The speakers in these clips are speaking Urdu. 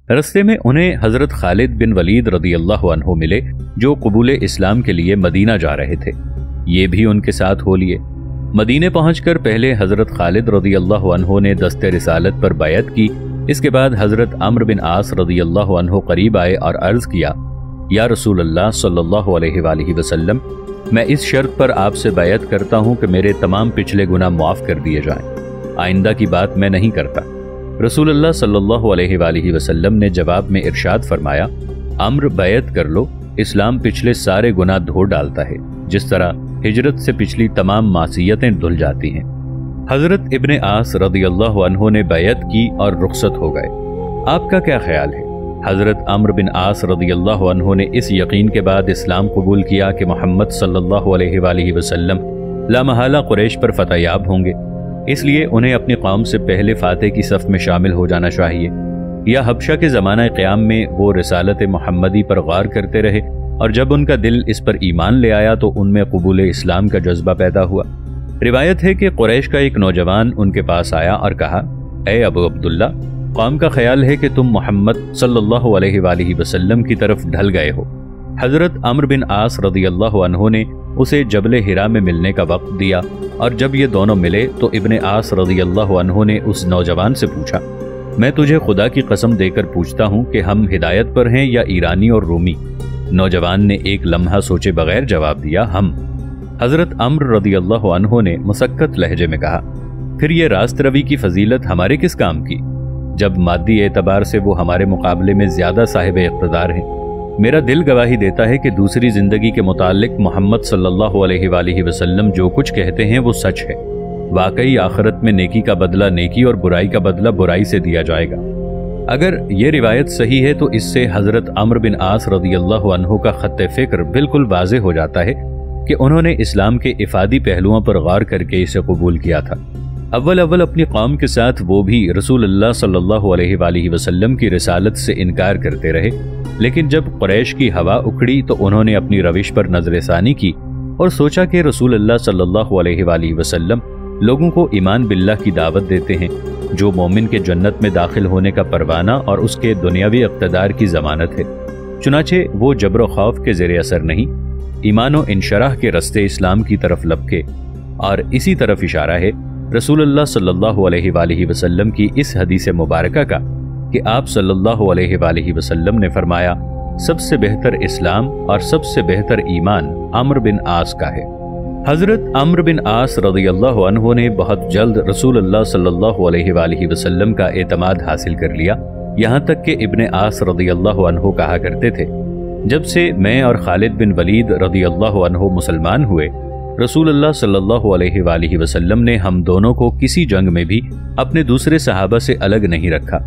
رستے میں انہیں حضرت خالد بن ولید رضی اللہ عنہ ملے جو قبول اسلام کے لیے مدینہ جا رہے تھے۔ یہ بھی ان کے ساتھ ہو لیے۔ مدینے پہنچ کر پہلے حضرت خالد رضی اللہ عنہ نے دست رسالت پر بیعت کی۔ اس کے بعد حضرت عمرو بن عاص رضی اللہ عنہ قریب آئے اور عرض کیا، یا رسول اللہ صلی اللہ علیہ وآلہ وسلم، میں اس شرط پر آپ سے بیعت کرتا ہوں کہ میرے تمام پچھلے گناہ معاف کر دیے جائیں، آئندہ کی بات میں نہیں کرتا۔ رسول اللہ صلی اللہ علیہ وآلہ وسلم نے جواب میں ارشاد فرمایا، عمرو بیعت کر لو، اسلام پچھلے سارے گناہ دھو ڈالتا ہے، جس طرح ہجرت سے پچھلی تمام معصیتیں دھل جاتی ہیں۔ حضرت ابن عاص رضی اللہ عنہ نے بیعت کی اور رخصت ہو گئے۔ آپ کا کیا خیال ہے؟ حضرت عمرو بن عاص رضی اللہ عنہ نے اس یقین کے بعد اسلام قبول کیا کہ محمد صلی اللہ علیہ وآلہ وسلم لامحالہ قریش پر فتح یاب ہوں گے، اس لیے انہیں اپنی قوم سے پہلے فاتح کی صف میں شامل ہو جانا چاہیے، یا حبشہ کے زمانہ قیام میں وہ رسالت محمدی پر غور کرتے رہے اور جب ان کا دل اس پر ایمان لے آیا تو ان میں قبول اسلام کا جذبہ پیدا ہوا۔ روایت ہے کہ قریش کا ایک نوجوان ان کے پاس آیا اور کہا، اے ابو عبداللہ، قوم کا خیال ہے کہ تم محمد صلی اللہ علیہ وآلہ وسلم کی طرف ڈھل گئے ہو۔ حضرت عمرو بن عاص رضی اللہ عنہ نے اسے جبل حرا میں ملنے کا وقت دیا، اور جب یہ دونوں ملے تو ابن عاص رضی اللہ عنہ نے اس نوجوان سے پوچھا، میں تجھے خدا کی قسم دے کر پوچھتا ہوں کہ ہم ہدایت پر ہیں یا ایرانی اور رومی؟ نوجوان نے ایک لمحہ سوچے بغیر جواب دیا، ہم۔ حضرت عمرو رضی اللہ عنہ نے مسکت لہجے میں کہا، پھر یہ راست روی کی فضیلت ہمارے کس کام کی، جب مادی اعتبار سے وہ ہمارے مقابلے میں زیادہ صاحب اقتدار ہیں؟ میرا دل گواہی دیتا ہے کہ دوسری زندگی کے متعلق محمد صلی اللہ علیہ وآلہ وسلم جو کچھ کہتے ہیں وہ سچ ہے۔ واقعی آخرت میں نیکی کا بدلہ نیکی اور برائی کا بدلہ برائی سے دیا جائے گا۔ اگر یہ روایت صحیح ہے تو اس سے حضرت عمرو بن عاص رضی اللہ عنہ کا خط فکر بالکل واضح ہو جاتا ہے کہ انہوں نے اسلام کے افادی پہلوؤں پر غور کر کے اسے قبول کیا تھا۔ اول اپنی قوم کے ساتھ وہ بھی رسول اللہ صلی اللہ علیہ وآلہ وسلم کی رسالت سے انکار کرتے رہے، لیکن جب قریش کی ہوا اکھڑی تو انہوں نے اپنی روش پر نظر ثانی کی اور سوچا کہ رسول اللہ صلی اللہ علیہ وآلہ وسلم لوگوں کو ایمان باللہ کی دعوت دیتے ہیں، جو مومن کے جنت میں داخل ہونے کا پروانہ اور اس کے دنیاوی اقتدار کی ضمانت ہے۔ چنانچہ وہ جبر و خوف کے زیر اثر نہیں، ایمان و انشراح کے رستے اسلام کی طرف لپکے، اور اسی طرف اشارہ ہے رسول اللہ صلی اللہ علیہ وآلہ وسلم کی اس حدیث مبارکہ کا کہ آپ صلی اللہ علیہ وآلہ وسلم نے فرمایا، سب سے بہتر اسلام اور سب سے بہتر ایمان عمرو بن عاص کا ہے۔ حضرت عمرو بن عاص رضی اللہ عنہ نے بہت جلد رسول اللہ صلی اللہ علیہ وآلہ وسلم کا اعتماد حاصل کر لیا، یہاں تک کہ ابن عاص رضی اللہ عنہ کہا کرتے تھے، جب سے میں اور خالد بن ولید رضی اللہ عنہ مسلمان ہوئے، رسول اللہ صلی اللہ علیہ وآلہ وسلم نے ہم دونوں کو کسی جنگ میں بھی اپنے دوسرے صحابہ سے الگ نہیں رکھا،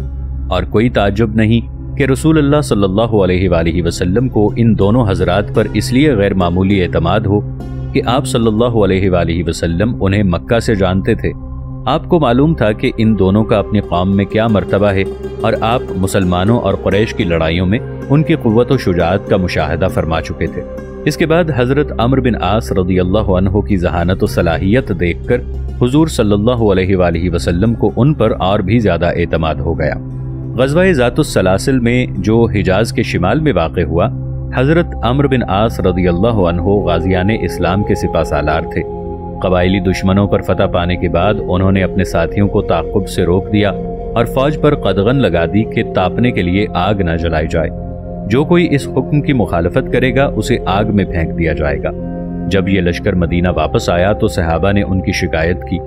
اور کوئی تعجب نہیں کہ رسول اللہ صلی اللہ علیہ وآلہ وسلم کو ان دونوں حضرات پر اس لیے غیر معمولی اعتماد ہو کہ آپ صلی اللہ علیہ وآلہ وسلم انہیں مکہ سے جانتے تھے۔ آپ کو معلوم تھا کہ ان دونوں کا اپنی قوم میں کیا مرتبہ ہے، اور آپ مسلمانوں اور قریش کی لڑائیوں میں ان کی قوت و شجاعت کا مشاہدہ فرما چکے تھے۔ اس کے بعد حضرت عمرو بن عاص رضی اللہ عنہ کی ذہانت و صلاحیت دیکھ کر حضور صلی اللہ علیہ وآلہ وسلم کو ان پر اور بھی زیادہ اعتماد ہو گیا۔ غزوہ ذات السلاسل میں جو حجاز کے شمال میں واقع ہوا، حضرت عمرو بن عاص رضی اللہ عنہ غازیان اسلام کے سپہ سالار تھے۔ قبائلی دشمنوں پر فتح پانے کے بعد انہوں نے اپنے ساتھیوں کو تعاقب سے روک دیا اور فوج پر قدغن لگا دی کہ تاپنے کے لیے آگ نہ جلائی جائے، جو کوئی اس حکم کی مخالفت کرے گا اسے آگ میں پھینک دیا جائے گا۔ جب یہ لشکر مدینہ واپس آیا تو صحابہ نے ان کی شکایت کی۔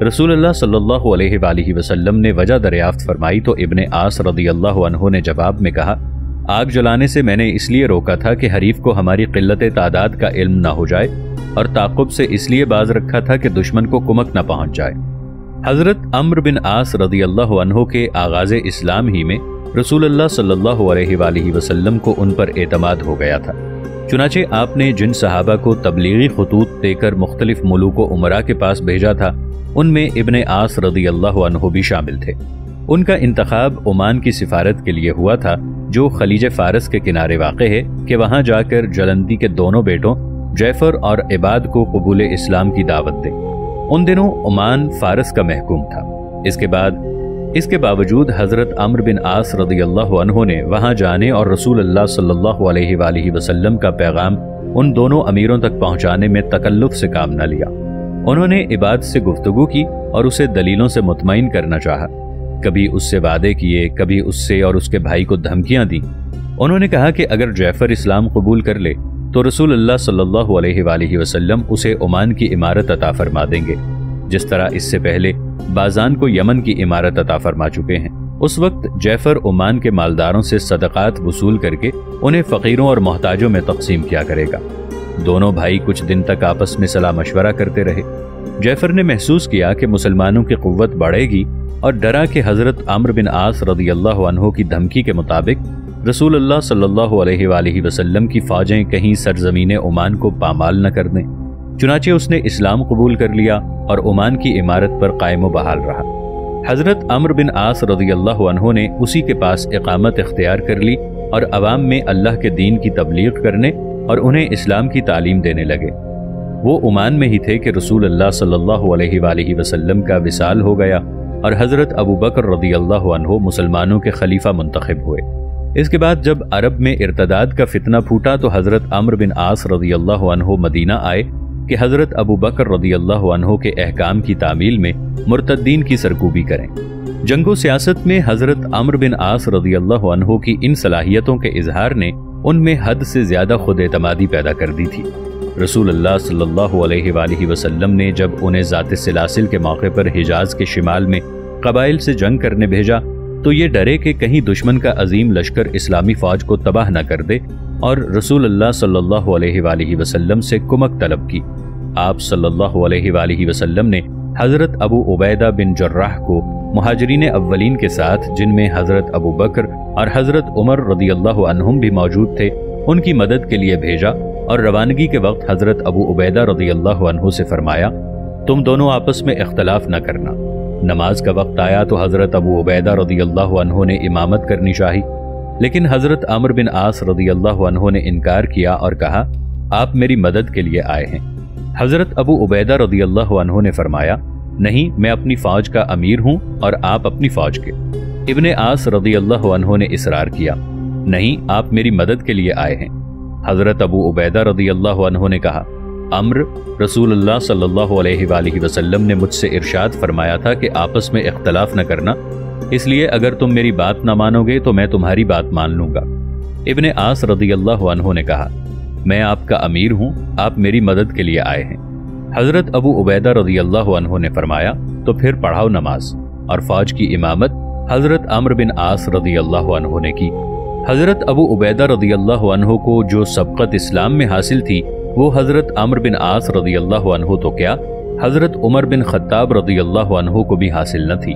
رسول اللہ صلی اللہ علیہ وآلہ وسلم نے وجہ دریافت فرمائی تو ابن عاص رضی اللہ عنہ نے جواب میں کہا، آگ جلانے سے میں نے اس لیے روکا تھا کہ حریف کو ہماری قلت تعداد کا علم نہ ہو جائے، اور تعاقب سے اس لیے باز رکھا تھا کہ دشمن کو کمک نہ پہنچ جائے۔ حضرت عمرو بن عاص رضی اللہ عنہ کے آغاز اسلام ہی میں رسول اللہ صلی اللہ علیہ وآلہ وسلم کو ان پر اعتماد ہو گیا تھا۔ چنانچہ آپ نے جن صحابہ کو تبلیغی خطوط دے کر مختلف ملوک و امراء کے پاس بھیجا تھا، ان میں ابن عاص رضی اللہ عنہ بھی شامل تھے۔ ان کا انتخاب عمان کی سفارت کے لیے ہوا تھا، جو خلیج فارس کے کنارے واقع ہے، کہ وہاں جا کر جلندی کے دونوں بیٹوں جعفر اور عباد کو قبول اسلام کی دعوت دے۔ ان دنوں عمان فارس کا محکوم تھا۔ اس کے بعد اس کے باوجود حضرت عمرو بن عاص رضی اللہ عنہ نے وہاں جانے اور رسول اللہ صلی اللہ علیہ وآلہ وسلم کا پیغام ان دونوں امیروں تک پہنچانے میں تکلف سے کام نہ لیا۔ انہوں نے عباد سے گفتگو کی اور اسے دلیلوں سے مطمئن کرنا چاہا، کبھی اس سے وعدے کیے، کبھی اس سے اور اس کے بھائی کو دھمکیاں دیں۔ انہوں نے کہا کہ اگر جعفر اسلام قبول کر لے تو رسول اللہ صلی اللہ علیہ وآلہ وسلم اسے عمان کی امارت عطا فرما دیں گے، جس طرح اس سے پہلے بازان کو یمن کی امارت عطا فرما چکے ہیں۔ اس وقت جعفر عمان کے مالداروں سے صدقات وصول کر کے انہیں فقیروں اور محتاجوں میں تقسیم کیا کرے گا۔ دونوں بھائی کچھ دن تک آپس میں صلاح مشورہ کرتے رہے۔ جعفر نے محسوس کیا کہ مسلمانوں کی قوت بڑھے گی اور ڈرا کہ حضرت عمرو بن عاص رضی اللہ عنہ کی دھمکی کے مطابق رسول اللہ صلی اللہ علیہ وآلہ وسلم کی فوجیں کہیں سرزمین عمان کو پامال نہ کر دیں۔ چنانچہ اس نے اسلام قبول کر لیا اور عمان کی امارت پر قائم و بحال رہا۔ حضرت عمرو بن عاص رضی اللہ عنہ نے اسی کے پاس اقامت اختیار کر لی اور عوام میں اللہ کے دین کی تبلیغ کرنے اور انہیں اسلام کی تعلیم دینے لگے۔ وہ عمان میں ہی تھے کہ رسول اللہ صلی اللہ علیہ وآلہ وسلم کا وصال ہو گیا اور حضرت ابو بکر رضی اللہ عنہ مسلمانوں کے خلیفہ منتخب ہوئے۔ اس کے بعد جب عرب میں ارتداد کا فتنہ پھوٹا تو حضرت عمرو بن عاص رضی اللہ عنہ مدینہ آئے کہ حضرت ابو بکر رضی اللہ عنہ کے احکام کی تعمیل میں مرتدین کی سرکوبی کریں۔ جنگ و سیاست میں حضرت عمرو بن عاص رضی اللہ عنہ کی ان صلاحیتوں کے اظہار نے ان میں حد سے زیادہ خود اعتمادی پیدا کر دی تھی۔ رسول اللہ صلی اللہ علیہ وآلہ وسلم نے جب انہیں ذات سلاسل کے موقع پر حجاز کے شمال میں قبائل سے جنگ کرنے بھیجا تو یہ ڈرے کہ کہیں دشمن کا عظیم لشکر اسلامی فوج کو تباہ نہ کر دے، اور رسول اللہ صلی اللہ علیہ وآلہ وسلم سے کمک طلب کی۔ آپ صلی اللہ علیہ وآلہ وسلم نے حضرت ابو عبیدہ بن جراح کو مہاجرین اولین کے ساتھ، جن میں حضرت ابو بکر اور حضرت عمر رضی اللہ عنہم بھی موجود تھے، ان کی مدد کے لیے بھیجا اور روانگی کے وقت حضرت ابو عبیدہ رضی اللہ عنہ سے فرمایا، تم دونوں آپس میں اختلاف نہ کرنا۔ نماز کا وقت آیا تو حضرت ابو عبیدہ رضی اللہ عنہ نے امامت کرنی چاہی، لیکن حضرت عمرو بن عاص رضی اللہ عنہ نے انکار کیا اور کہا، آپ میری مدد کے لیے آئے ہیں۔ حضرت ابو عبیدہ رضی اللہ عنہ نے فرمایا، نہیں، میں اپنی فوج کا امیر ہوں اور آپ اپنی فوج کے۔ ابن عاص رضی اللہ عنہ نے اصرار کیا، نہیں، آپ میری مدد کے لیے آئے ہیں۔ حضرت ابو عبیدہ رضی اللہ عنہ نے کہا، عمرو، رسول اللہ صلی اللہ علیہ وآلہ وسلم نے مجھ سے ارشاد فرمایا تھا کہ آپس میں اختلاف نہ کرنا، اس لیے اگر تم میری بات نہ مانو گے تو میں تمہاری بات مان لوں گا۔ ابن عاص رضی اللہ عنہ نے کہا، میں آپ کا امیر ہوں، آپ میری مدد کے لیے آئے ہیں۔ حضرت ابو عبیدہ رضی اللہ عنہ نے فرمایا، تو پھر پڑھاؤ نماز، اور فوج کی امامت حضرت عمرو بن عاص رضی اللہ عنہ نے کی۔ حضرت ابو عبیدہ رضی اللہ عنہ کو جو سبقت اسلام میں حاصل تھی وہ حضرت عمرو بن عاص رضی اللہ عنہ تو کیا، حضرت عمر بن خطاب رضی اللہ عنہ کو بھی حاصل نہ تھی۔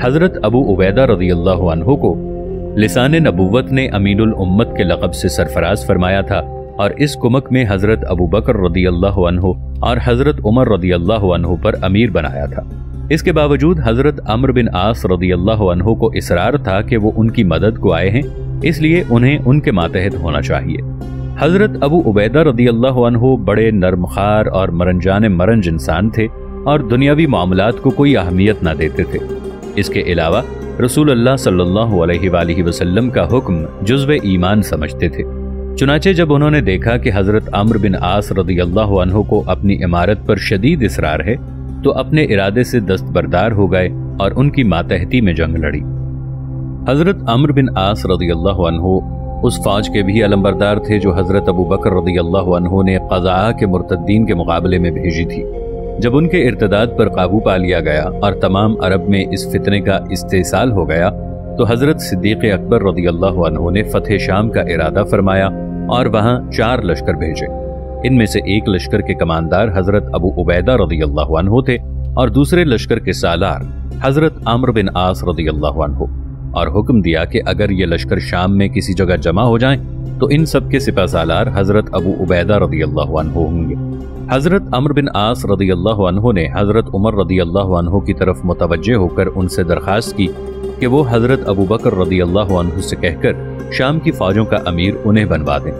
حضرت ابو عبیدہ رضی اللہ عنہ کو لسان نبوت نے امین الامت کے لقب سے سرفراز فرمایا تھا، اور اس کمک میں حضرت ابو بکر رضی اللہ عنہ اور حضرت عمر رضی اللہ عنہ پر امیر بنایا تھا۔ اس کے باوجود حضرت عمرو بن عاص رضی اللہ عنہ کو اصرار تھا کہ وہ ان کی مدد کو آئے ہیں، اس لیے انہیں ان کے ماتحت ہونا چاہیے۔ حضرت ابو عبیدہ رضی اللہ عنہ بڑے نرم خار اور مرنجان مرنج انسان تھے اور دنیاوی معاملات کو کوئی اہمیت نہ دیتے تھے۔ اس کے علاوہ رسول اللہ صلی اللہ علیہ وآلہ وسلم کا حکم جزو ایمان سمجھتے تھے۔ چنانچہ جب انہوں نے دیکھا کہ حضرت عمرو بن عاص رضی اللہ عنہ کو اپنی امارت پر شدید اصرار ہے تو اپنے ارادے سے دستبردار ہو گئے اور ان کی ماتحتی میں جنگ لڑی۔ حضرت عمرو بن عاص رضی اللہ عنہ اس فوج کے بھی علمبردار تھے جو حضرت ابو بکر رضی اللہ عنہ نے قضاء کے مرتدین کے مقابلے میں بھیجی تھی۔ جب ان کے ارتداد پر قابو پا لیا گیا اور تمام عرب میں اس فتنے کا استحصال ہو گیا تو حضرت صدیق اکبر رضی اللہ عنہ نے فتح شام کا ارادہ فرمایا اور وہاں 4 لشکر بھیجے۔ ان میں سے ایک لشکر کے کماندار حضرت ابو عبیدہ رضی اللہ عنہ تھے اور دوسرے لشکر کے سالار حضرت عمرو بن عاص رضی اللہ عنہ، اور حکم دیا کہ اگر یہ لشکر شام میں کسی جگہ جمع ہو جائیں تو ان سب کے سپہ سالار حضرت ابو عبیدہ رضی اللہ عنہ ہوں گے۔ حضرت عمرو بن عاص رضی اللہ عنہ نے حضرت عمر رضی اللہ عنہ کی طرف متوجہ ہو کر ان سے درخواست کی کہ وہ حضرت ابو بکر رضی اللہ عنہ سے کہہ کر شام کی فوجوں کا امیر انہیں بنوا دیں۔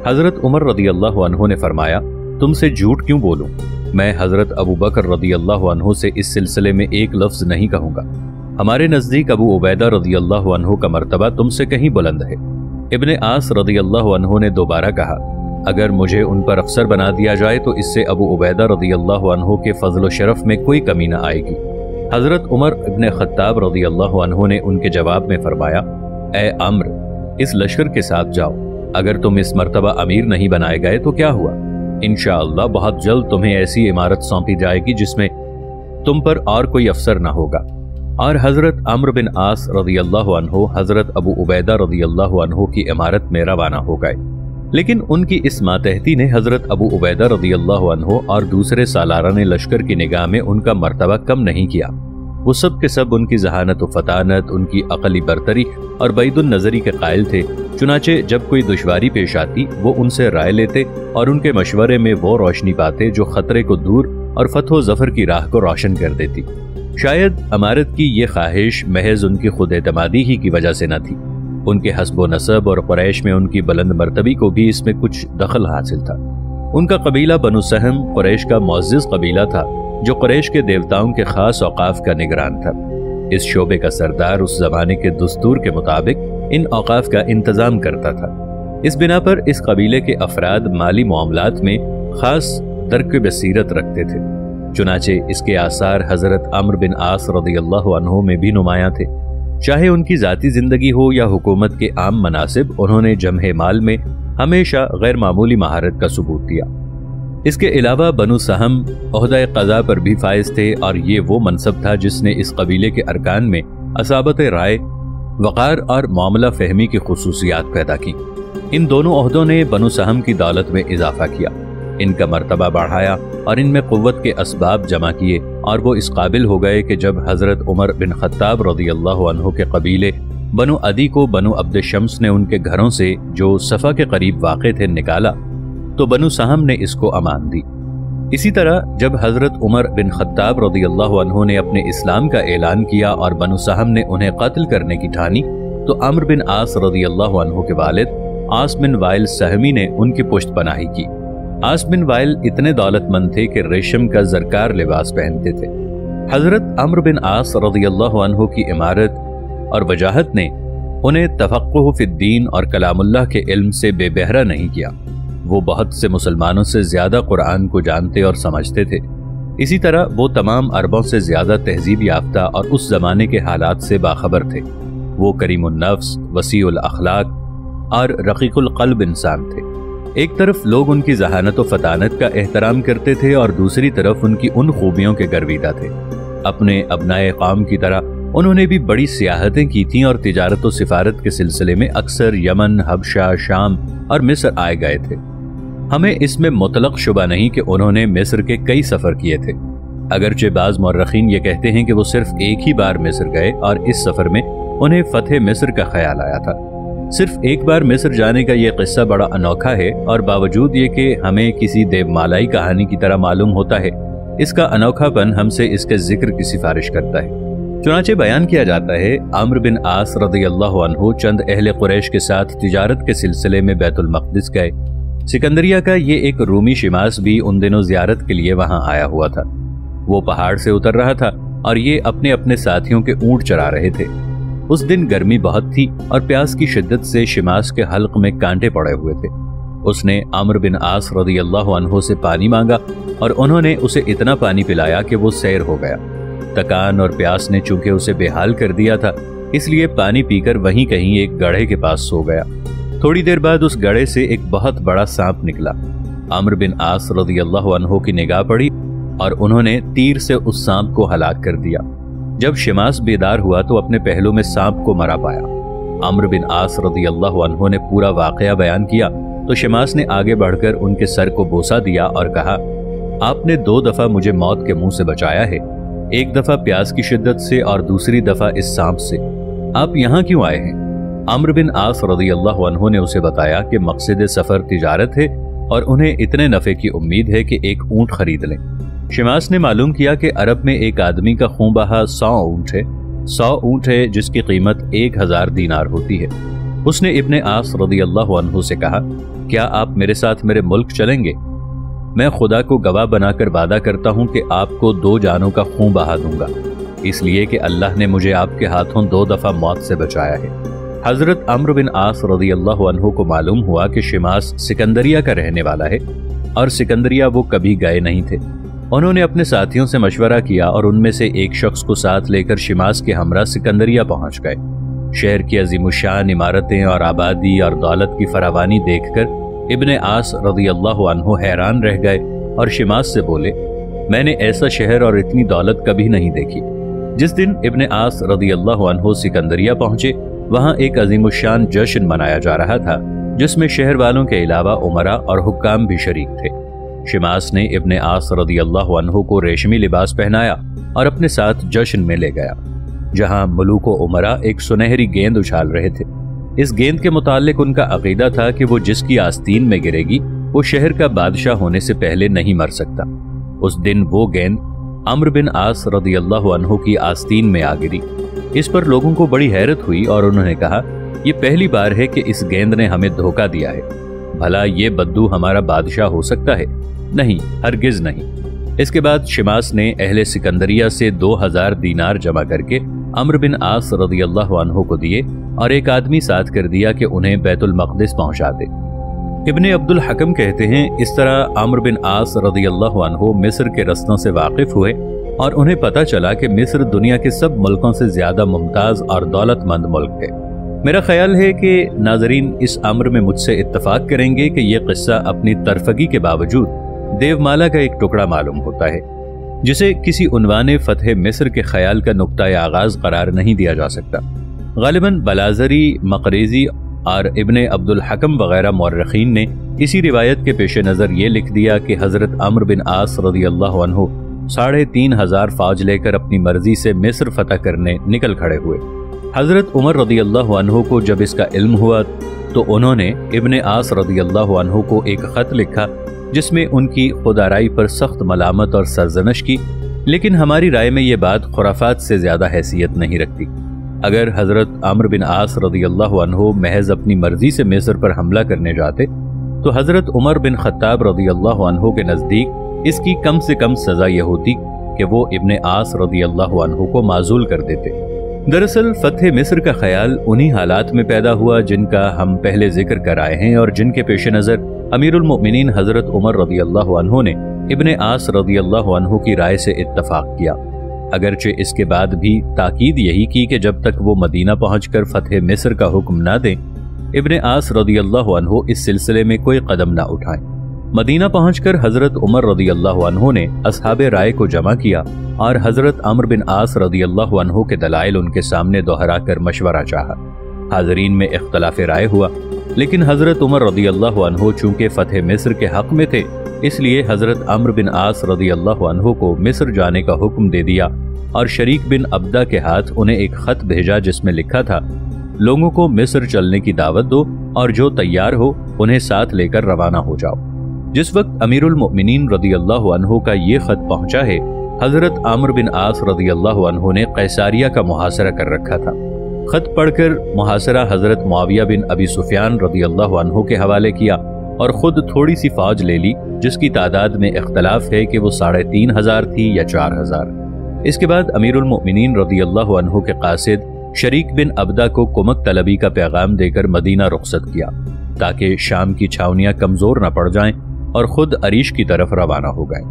حضرت عمر رضی اللہ عنہ نے فرمایا، تم سے جھوٹ کیوں بولوں، میں حضرت ابو بکر رضی اللہ عنہ سے اس سلسلے میں ایک لفظ نہیں کہوں گا۔ ہمارے نزدیک ابو عبیدہ رضی اللہ عنہ کا مرتبہ تم سے کہیں بلند ہے۔ ابن عاص رضی اللہ عنہ نے دوبارہ کہا، اگر مجھے ان پر افسر بنا دیا جائے تو اس سے ابو عبیدہ رضی اللہ عنہ کے فضل و شرف میں کوئی کمی نہ آئے گی۔ حضرت عمر ابن خطاب رضی اللہ عنہ نے ان کے جواب میں فرمایا، اے عمر، اس لشکر کے ساتھ جاؤ، اگر تم اس مرتبہ امیر نہیں بنائے گئے تو کیا ہوا، انشاءاللہ بہت جلد تمہیں ایسی عمارت سونپی جائے گی جس میں تم پر اور کوئی افسر نہ ہوگا۔ اور حضرت عمرو بن عاص رضی اللہ عنہ حضرت ابو عبیدہ رضی اللہ عنہ کی عمارت میں روانہ ہو گئے، لیکن ان کی اس ماتحتی نے حضرت ابو عبیدہ رضی اللہ عنہ اور دوسرے سالاران لشکر کی نگاہ میں ان کا مرتبہ کم نہیں کیا۔ وہ سب کے سب ان کی ذہانت و فطانت، ان کی عقلی برتری اور بعید النظری کے قائل تھے، چنانچہ جب کوئی دشواری پیش آتی وہ ان سے رائے لیتے اور ان کے مشورے میں وہ روشنی پاتے جو خطرے کو دور اور فتح و ظفر کی راہ کو روشن کر دیتی۔ شاید عمارت کی یہ خواہش محض ان کی خود اعتمادی ہی کی وجہ سے نہ تھی، ان کے حسب و نسب اور قریش میں ان کی بلند مرتبی کو بھی اس میں کچھ دخل حاصل تھا۔ ان کا قبیلہ بنو سہم قریش کا معزز قبیلہ تھا جو قریش کے دیوتاؤں کے خاص اوقاف کا نگران تھا۔ اس شعبے کا سردار اس زمانے کے دستور کے مطابق ان اوقاف کا انتظام کرتا تھا۔ اس بنا پر اس قبیلے کے افراد مالی معاملات میں خاص درک بصیرت رکھتے تھے، چنانچہ اس کے آثار حضرت عمرو بن عاص رضی اللہ عنہ میں بھی نمایاں تھے۔ چاہے ان کی ذاتی زندگی ہو یا حکومت کے عام مناصب، انہوں نے جمع مال میں ہمیشہ غیر معمولی مہارت کا ثبوت دیا۔ اس کے علاوہ بنو سہم عہدہ قضا پر بھی فائز تھے، اور یہ وہ منصب تھا جس نے اس قبیلے کے ارکان میں اصابت رائے، وقار اور معاملہ فہمی کی خصوصیات پیدا کی۔ ان دونوں عہدوں نے بنو سہم کی دولت میں اضافہ کیا، ان کا مرتبہ بڑھایا اور ان میں قوت کے اسباب جمع کیے، اور وہ اس قابل ہو گئے کہ جب حضرت عمر بن خطاب رضی اللہ عنہ کے قبیلے بنو عدی کو بنو عبد شمس نے ان کے گھروں سے جو صفا کے قریب واقع تھے نکالا تو بنو سہم نے اس کو امان دی۔ اسی طرح جب حضرت عمر بن خطاب رضی اللہ عنہ نے اپنے اسلام کا اعلان کیا اور بنو سہم نے انہیں قتل کرنے کی ٹھانی تو عمرو بن عاص رضی اللہ عنہ کے والد عاص بن وائل سہمی نے ان کی پشت پناہی کی۔ عاص بن وائل اتنے دولت مند تھے کہ ریشم کا زرکار لباس پہنتے تھے۔ حضرت عمرو بن عاص رضی اللہ عنہ کی عمارت اور وجاہت نے انہیں تفقہ فی الدین اور کلام اللہ کے علم سے بے بہرہ نہیں کیا۔ وہ بہت سے مسلمانوں سے زیادہ قرآن کو جانتے اور سمجھتے تھے، اسی طرح وہ تمام عربوں سے زیادہ تہذیب یافتہ اور اس زمانے کے حالات سے باخبر تھے۔ وہ کریم النفس، وسیع الاخلاق اور رقیق القلب انسان تھے۔ ایک طرف لوگ ان کی ذہانت و فطانت کا احترام کرتے تھے اور دوسری طرف ان کی ان خوبیوں کے گرویدہ تھے۔ اپنے ابنائے قوم کی طرح انہوں نے بھی بڑی سیاحتیں کی تھیں اور تجارت و سفارت کے سلسلے میں اکثر یمن، حبشہ، شام اور مصر آئے گئے تھے۔ ہمیں اس میں مطلق شبہ نہیں کہ انہوں نے مصر کے کئی سفر کیے تھے، اگرچہ بعض مورخین یہ کہتے ہیں کہ وہ صرف ایک ہی بار مصر گئے اور اس سفر میں انہیں فتح مصر کا خیال آیا تھا۔ صرف ایک بار مصر جانے کا یہ قصہ بڑا انوکھا ہے، اور باوجود یہ کہ ہمیں کسی دیو مالائی کہانی کی طرح معلوم ہوتا ہے، اس کا انوکھا پن ہم سے اس کے ذکر کی سفارش کرتا ہے۔ چنانچہ بیان کیا جاتا ہے عمرو بن عاص رضی اللہ عنہ چند اہل قریش کے ساتھ تجارت کے سلسلے میں بیت المقدس گئے۔ سکندریہ کا یہ ایک رومی شماس بھی ان دنوں زیارت کے لیے وہاں آیا ہوا تھا۔ وہ پہاڑ سے اتر رہا تھا اور یہ اپنے اپنے ساتھیوں کے اونٹ چرا رہے تھے۔ اس دن گرمی بہت تھی اور پیاس کی شدت سے شماس کے حلق میں کانٹے پڑے ہوئے تھے۔ اس نے عمرو بن عاص رضی اللہ عنہ سے پانی مانگا اور انہوں نے اسے اتنا پانی پلایا کہ وہ سیر ہو گیا۔ تکان اور پیاس نے چونکہ اسے بے حال کر دیا تھا، اس لیے پانی پی کر وہیں کہیں ایک گڑھے کے پاس سو گیا۔ تھوڑی دیر بعد اس گڑھے سے ایک بہت بڑا سانپ نکلا۔ عمرو بن عاص رضی اللہ عنہ کی نگاہ پڑی اور انہوں نے تیر سے اس سانپ کو ہلاک کر دیا۔ جب شماس بیدار ہوا تو اپنے پہلو میں سانپ کو مرا پایا۔ عمرو بن عاص رضی اللہ عنہ نے پورا واقعہ بیان کیا تو شماس نے آگے بڑھ کر ان کے سر کو بوسہ دیا اور کہا، آپ نے 2 دفعہ مجھے موت کے منہ سے بچایا ہے، ایک دفعہ پیاس کی شدت سے اور دوسری دفعہ اس سانپ سے۔ آپ یہاں کیوں آئے ہیں؟ عمرو بن عاص رضی اللہ عنہ نے اسے بتایا کہ مقصد سفر تجارت ہے اور انہیں اتنے نفع کی امید ہے کہ ایک اونٹ خرید لیں۔ شماس نے معلوم کیا کہ عرب میں ایک آدمی کا خون بہا 100 اونٹ ہے، 100 اونٹ ہے جس کی قیمت 1000 دینار ہوتی ہے۔ اس نے ابن عاص رضی اللہ عنہ سے کہا، کیا آپ میرے ساتھ میرے ملک چلیں گے؟ میں خدا کو گواہ بنا کر وعدہ کرتا ہوں کہ آپ کو 2 جانوں کا خون بہا دوں گا۔ اس لیے کہ اللہ نے مجھے آپ کے ہاتھوں 2 دفعہ موت سے بچایا ہے۔ حضرت عمرو بن عاص رضی اللہ عنہ کو معلوم ہوا کہ شماس سکندریہ کا رہنے والا ہے اور سکندریہ وہ کبھی گئے نہیں تھے۔ انہوں نے اپنے ساتھیوں سے مشورہ کیا اور ان میں سے ایک شخص کو ساتھ لے کر شماس کے ہمراہ سکندریہ پہنچ گئے۔ شہر کی عظیم الشان عمارتیں اور آبادی اور دولت کی فراوانی دیکھ کر ابن عاص رضی اللہ عنہ حیران رہ گئے اور شماس سے بولے، میں نے ایسا شہر اور اتنی دولت کبھی نہیں دیکھی۔ جس دن ابن عاص رضی اللہ عنہ سکندریہ پہنچے، وہاں ایک عظیم الشان جشن منایا جا رہا تھا جس میں شہر والوں کے علاوہ عمراء اور حکام بھی شریک تھے۔ شماس نے ابن عاص رضی اللہ عنہ کو ریشمی لباس پہنایا اور اپنے ساتھ جشن میں لے گیا، جہاں ملوک و عمراء ایک سنہری گیند اچھال رہے تھے۔ اس گیند کے متعلق ان کا عقیدہ تھا کہ وہ جس کی آستین میں گرے گی وہ شہر کا بادشاہ ہونے سے پہلے نہیں مر سکتا۔ اس دن وہ گیند عمرو بن عاص رضی اللہ عنہ کی آستین میں آ گری۔ اس پر لوگوں کو بڑی حیرت ہوئی اور انہوں نے کہا، یہ پہلی بار ہے کہ اس گیند نے ہمیں دھوکہ دیا ہے، بھلا یہ بدو ہمارا بادشاہ ہو سکتا ہے؟ نہیں، ہرگز نہیں۔ اس کے بعد شماس نے اہل سکندریہ سے 2000 دینار جمع کر کے عمرو بن عاص رضی اللہ عنہ کو دیے اور ایک آدمی ساتھ کر دیا کہ انہیں بیت المقدس پہنچا دے۔ ابن عبد الحکم کہتے ہیں، اس طرح عمرو بن عاص رضی اللہ عنہ مصر کے رستوں سے واقف ہوئے اور انہیں پتہ چلا کہ مصر دنیا کے سب ملکوں سے زیادہ ممتاز اور دولت مند ملک ہے۔ میرا خیال ہے کہ ناظرین اس امر میں مجھ سے اتفاق کریں گے کہ یہ قصہ اپنی ترفگی کے باوجود دیومالا کا ایک ٹکڑا معلوم ہوتا ہے، جسے کسی عنوان فتح مصر کے خیال کا نقطہ آغاز قرار نہیں دیا جا سکتا۔ غالباً بلازری، مقریزی اور ابن عبد الحکم وغیرہ مورخین نے اسی روایت کے پیش نظر یہ لکھ دیا کہ حضرت عمرو بن عاص رضی اللہ عنہ 3500 فوج لے کر اپنی مرضی سے مصر فتح کرنے نکل کھڑے ہوئے۔ حضرت عمر رضی اللہ عنہ کو جب اس کا علم ہوا تو انہوں نے ابن عاص رضی اللہ عنہ کو ایک خط لکھا جس میں ان کی خودآرائی پر سخت ملامت اور سرزنش کی، لیکن ہماری رائے میں یہ بات خرافات سے زیادہ حیثیت نہیں رکھتی۔ اگر حضرت عمرو بن عاص رضی اللہ عنہ محض اپنی مرضی سے مصر پر حملہ کرنے جاتے تو حضرت عمر بن خطاب رضی اللہ عنہ کے نزدیک اس کی کم سے کم سزا یہ ہوتی کہ وہ ابن عاص رضی اللہ عنہ کو معزول کر دیتے۔ دراصل فتح مصر کا خیال انہی حالات میں پیدا ہوا جن کا ہم پہلے ذکر کر آئے ہیں اور جن کے پیش نظر امیر المؤمنین حضرت عمر رضی اللہ عنہ نے ابن عاص رضی اللہ عنہ کی رائے سے اتفاق کیا، اگرچہ اس کے بعد بھی تاکید یہی کی کہ جب تک وہ مدینہ پہنچ کر فتح مصر کا حکم نہ دیں، ابن عاص رضی اللہ عنہ اس سلسلے میں کوئی قدم نہ اٹھائیں۔ مدینہ پہنچ کر حضرت عمر رضی اللہ عنہ نے اصحاب رائے کو جمع کیا اور حضرت عمرو بن عاص رضی اللہ عنہ کے دلائل ان کے سامنے دہرا کر مشورہ چاہا۔ حاضرین میں اختلاف رائے ہوا، لیکن حضرت عمر رضی اللہ عنہ چونکہ فتح مصر کے حق میں تھے، اس لیے حضرت عمرو بن عاص رضی اللہ عنہ کو مصر جانے کا حکم دے دیا اور شریک بن عبدہ کے ہاتھ انہیں ایک خط بھیجا جس میں لکھا تھا، لوگوں کو مصر چلنے کی دعوت دو اور جو تیار ہو انہیں ساتھ لے کر روانہ ہو جاؤ۔ جس وقت امیر المؤمنین رضی اللہ عنہ کا یہ خط پہنچا ہے، حضرت عمرو بن عاص رضی اللہ عنہ نے قیصاریہ کا محاصرہ کر رکھا تھا۔ خط پڑھ کر محاصرہ حضرت معاویہ بن ابی سفیان رضی اللہ عنہ کے حوالے کیا اور خود تھوڑی سی فوج لے لی جس کی تعداد میں اختلاف ہے کہ وہ 3500 تھی یا 4000۔ اس کے بعد امیر المؤمنین رضی اللہ عنہ کے قاصد شریک بن عبدہ کو کمک طلبی کا پیغام دے کر مدینہ رخصت کیا تاکہ شام کی چھاونیاں کمزور نہ پڑ جائیں اور خود عریش کی طرف روانہ ہو گئے۔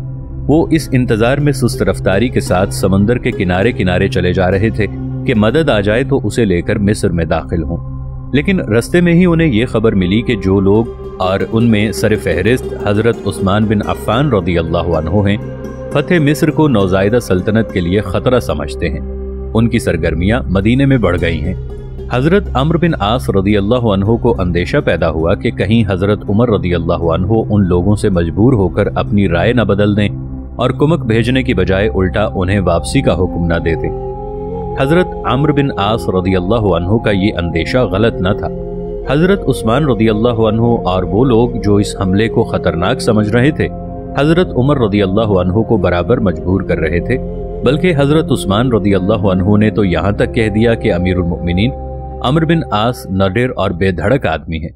وہ اس انتظار میں سست رفتاری کے ساتھ سمندر کے کنارے کنارے چلے جا رہے تھے کہ مدد آ جائے تو اسے لے کر مصر میں داخل ہوں، لیکن رستے میں ہی انہیں یہ خبر ملی کہ جو لوگ اور ان میں سر فہرست حضرت عثمان بن عفان رضی اللہ عنہ ہیں، فتح مصر کو نوزائیدہ سلطنت کے لیے خطرہ سمجھتے ہیں۔ ان کی سرگرمیاں مدینے میں بڑھ گئی ہیں۔ حضرت عمرو بن عاص رضی اللہ عنہ کو اندیشہ پیدا ہوا کہ کہیں حضرت عمر رضی اللہ عنہ ان لوگوں سے مجبور ہو کر اپنی رائے نہ بدل دیں اور کمک بھیجنے کی بجائے الٹا انہیں واپسی کا حکم نہ دے دیں۔ حضرت عمرو بن عاص رضی اللہ عنہ کا یہ اندیشہ غلط نہ تھا۔ حضرت عثمان رضی اللہ عنہ اور وہ لوگ جو اس حملے کو خطرناک سمجھ رہے تھے، حضرت عمر رضی اللہ عنہ کو برابر مجبور کر رہے تھے، بلکہ حضرت عثمان رضی اللہ عنہ نے تو یہاں تک کہہ دیا کہ امیر المؤمنین عمرو بن عاص نڈر اور بے دھڑک آدمی ہیں۔